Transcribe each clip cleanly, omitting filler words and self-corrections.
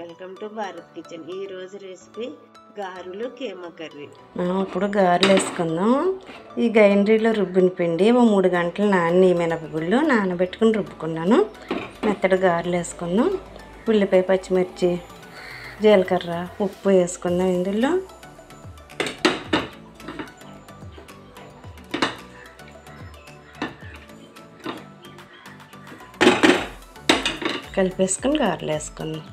Welcome to Bharat kitchen. ఈ రోజు recipe గారెలు కీమా కర్రీ. ఇప్పుడు గారెలు వేసుకుందాం. ఈ గ్రైండర్లో రుబ్బిన పిండి 3 గంటలు నాని మినపగుళ్ళు నానబెట్టుకుని రుబ్బుకున్నాను. మెత్తడి గారెలు వేసుకుందాం. ఉల్లిపాయ, పచ్చిమిర్చి, జీలకర్ర, ఉప్పు వేసుకుందాం. ఇందులో కలిపేసుకుని గారెలు వేసుకుందాం.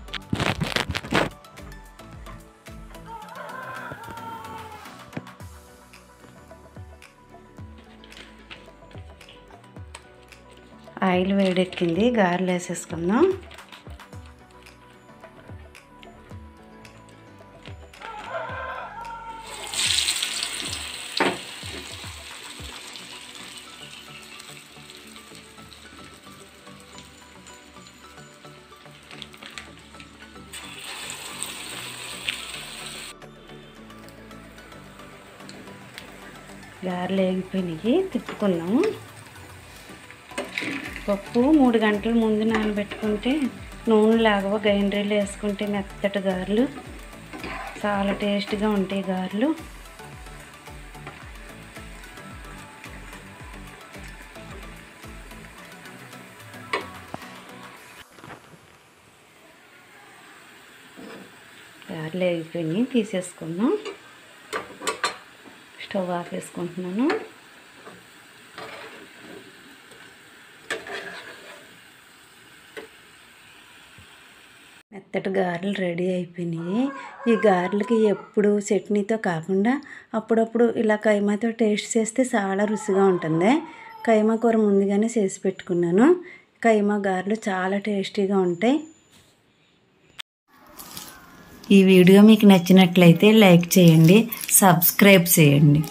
ఆయిల్ వేడెక్కింది, గారెలు వేసేసుకుందాం. గారెలు వేగిపోయినాయి, తిప్పుకుందాము. పప్పు 3 గంటల ముందు నానబెట్టుకుంటే నూనె లాగవ గ్రైండర్లో వేసుకుంటే మెత్తటి గారెలు చాలా టేస్ట్గా ఉంటాయి. గారెలు వేగిపోయినాయి, తీసేసుకుందాం. స్టవ్ ఆఫ్ వేసుకుంటున్నాను. మెత్తటి గారెలు రెడీ అయిపోయినాయి. ఈ గారెలకి ఎప్పుడు చట్నీతో కాకుండా అప్పుడప్పుడు ఇలా కైమాతో టేస్ట్ చేస్తే చాలా రుచిగా ఉంటుంది. కైమా కూర ముందుగానే చేసి పెట్టుకున్నాను. కైమా గారెలు చాలా టేస్టీగా ఉంటాయి. ఈ వీడియో మీకు నచ్చినట్లయితే లైక్ చేయండి, సబ్స్క్రైబ్ చేయండి.